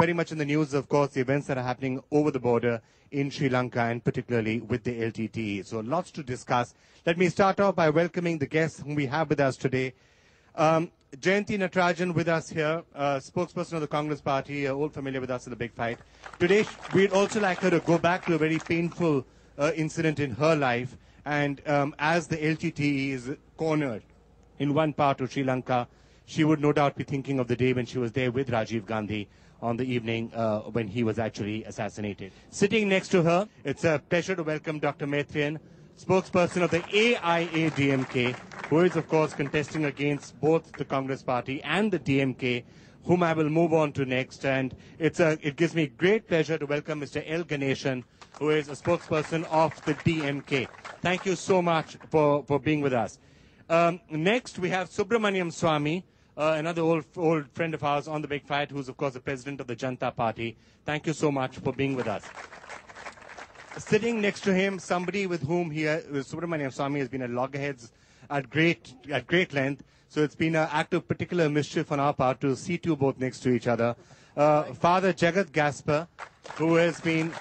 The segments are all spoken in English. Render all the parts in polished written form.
very much in the news, of course, the events that are happening over the border in Sri Lanka and particularly with the LTTE. So lots to discuss. Let me start off by welcoming the guests whom we have with us today. Jayanti Natarajan with us here, spokesperson of the Congress Party, all familiar with us in the big fight. Today, we'd also like her to go back to a very painful incident in her life. And as the LTTE is cornered in one part of Sri Lanka, she would no doubt be thinking of the day when she was there with Rajiv Gandhi on the evening when he was actually assassinated. Sitting next to her, it's a pleasure to welcome Dr. Maitriyan, spokesperson of the AIADMK, who is, of course, contesting against both the Congress Party and the DMK, whom I will move on to next. And it gives me great pleasure to welcome Mr. L. Ganeshan, who is a spokesperson of the DMK. Thank you so much for being with us. Next, we have Subramaniam Swamy, another old friend of ours on the big fight, who's, of course, the president of the Janata Party. Thank you so much for being with us. Sitting next to him, somebody with whom Subramaniam Swamy has been at loggerheads at great length. So it's been an act of particular mischief on our part to seat you both next to each other. Father Jagat Gaspar, who has been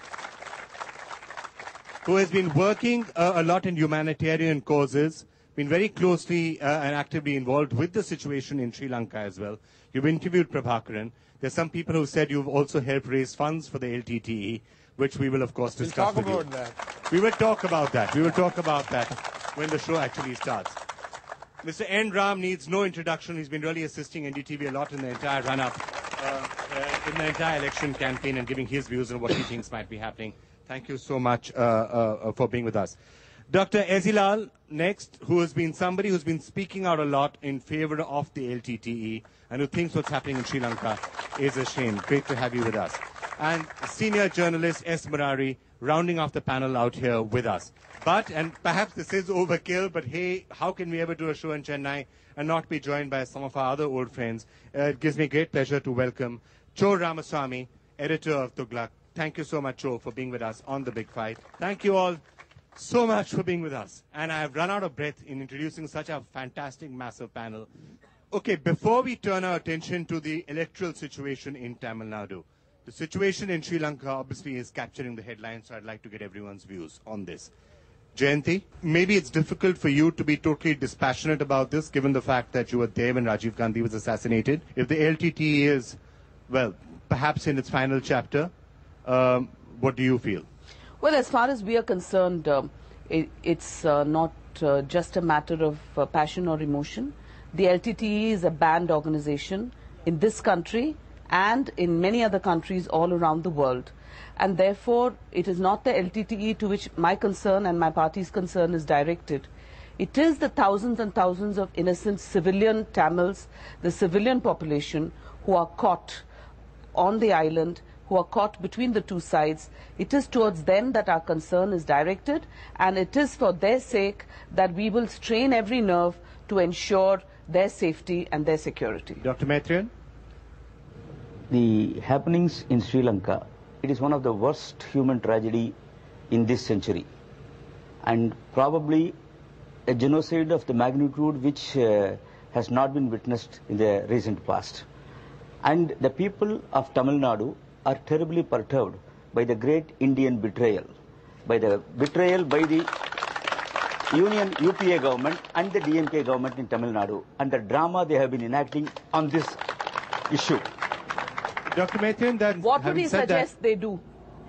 working a lot in humanitarian causes, been very closely and actively involved with the situation in Sri Lanka as well. You've interviewed Prabhakaran. There's some people who said you've also helped raise funds for the LTTE, which we will, of course, discuss with you. We'll talk about that. We will talk about that. We will talk about that when the show actually starts. Mr. N. Ram needs no introduction. He's been really assisting NDTV a lot in the entire run-up, in the entire election campaign and giving his views on what he thinks might be happening. Thank you so much for being with us. Dr. Ezilal, next, who has been somebody who's been speaking out a lot in favor of the LTTE and who thinks what's happening in Sri Lanka is a shame. Great to have you with us. And senior journalist S. Murari, rounding off the panel out here with us. But, and perhaps this is overkill, but hey, how can we ever do a show in Chennai and not be joined by some of our other old friends? It gives me great pleasure to welcome Cho Ramaswamy, editor of Tughlaq. Thank you so much, Cho, for being with us on The Big Fight. Thank you all so much for being with us. And I have run out of breath in introducing such a fantastic, massive panel. Okay, before we turn our attention to the electoral situation in Tamil Nadu, the situation in Sri Lanka obviously is capturing the headlines, so I'd like to get everyone's views on this. Jayanti, maybe it's difficult for you to be totally dispassionate about this, given the fact that you were there when Rajiv Gandhi was assassinated. If the LTTE is, well, perhaps in its final chapter, what do you feel? Well, as far as we are concerned, it's not just a matter of passion or emotion. The LTTE is a banned organization in this country and in many other countries all around the world. And therefore, it is not the LTTE to which my concern and my party's concern is directed. It is the thousands and thousands of innocent civilian Tamils, the civilian population who are caught on the island, who are caught between the two sides. It is towards them that our concern is directed, and it is for their sake that we will strain every nerve to ensure their safety and their security. Dr. Maitriyan? The happenings in Sri Lanka, it is one of the worst human tragedy in this century, and probably a genocide of the magnitude which has not been witnessed in the recent past. And the people of Tamil Nadu are terribly perturbed by the great Indian betrayal, by the Union UPA government and the DMK government in Tamil Nadu, and the drama they have been enacting on this issue. Dr. Maitriyan, what would he suggest they do?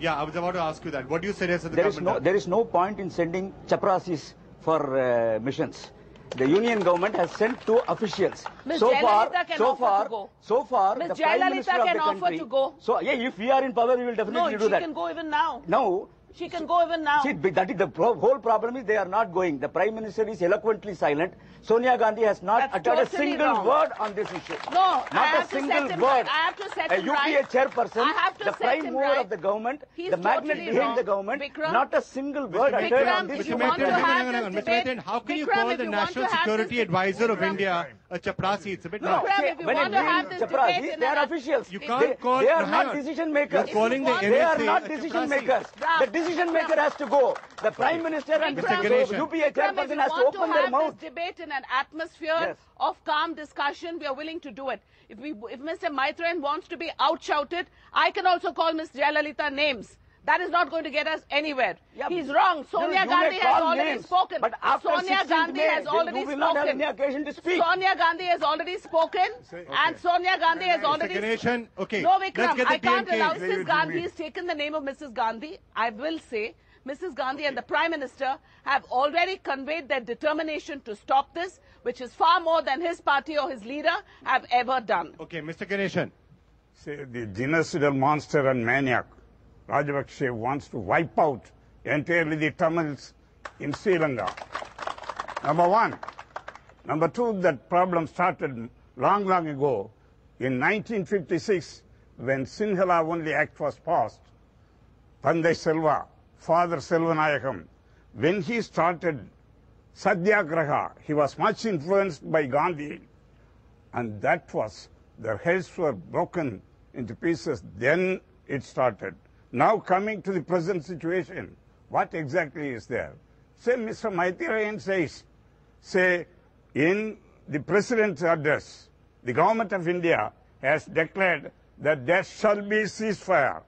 Yeah, I was about to ask you that. What do you suggest that the government There is no point in sending chaprasis for missions. The union government has sent two officials. Ms. Jayalalitha can offer the Prime Minister of the country. To go. So, yeah, if we are in power, we will definitely do that. No, she can go even now. No. She can go even now. See, that is the whole problem is they are not going. The Prime Minister is eloquently silent. Sonia Gandhi has not uttered a single word on this issue. No, not a single word. I have to set a him UPA chairperson, the prime mover right. of the government, He's the magnet totally behind wrong. the government, Vikram, not a single word uttered on this if issue. you want to have this Mr. debate, Maitriyan, how can you Vikram, call if the you want National to have Security this Advisor of Vikram, India a chaprasi. It's a bit No, much. Prem, see, if you when want it to have means this chaprasi, debate in they are an- officials. You can't call- They are no, hang not on. decision makers. You're calling the They are NSA not a decision chaprasi. makers. Ram, The decision maker has to go. The Prime Minister and the Mr. Ganeshan. UPA Prem, if chairperson you has to want open to their have mouth. this debate in an atmosphere Yes. of calm discussion, we are willing to do it. If Mr. Maitreyan wants to be outshouted, I can also call Ms. Jayalalitha names. That is not going to get us anywhere. Yeah, He's wrong. Sonia you Gandhi may has call already names, spoken. but after Sonia 16th Gandhi May, has already you will not have any spoken. occasion to speak. Sonia Gandhi has already spoken, and Sonia Gandhi has already Ganeshan, okay, No, let's Vikram, get the I can't DMK. allow. Since Gandhi has taken the name of Mrs. Gandhi, I will say Mrs. Gandhi and the Prime Minister have already conveyed their determination to stop this, which is far more than his party or his leader have ever done. Okay, Mr. Ganeshan. Say the genocidal monster and maniac, Rajapaksa wants to wipe out entirely the Tamils in Sri Lanka. Number one. Number two, that problem started long, long ago. In 1956, when Sinhala Only Act was passed, Tandai Selva, Father Selvanayakam, when he started Satyagraha, he was much influenced by Gandhi. And that was, their heads were broken into pieces. Then it started. Now coming to the present situation, what exactly is there? Say Mr. Maitreyan says, say in the President's address, the Government of India has declared that there shall be ceasefire.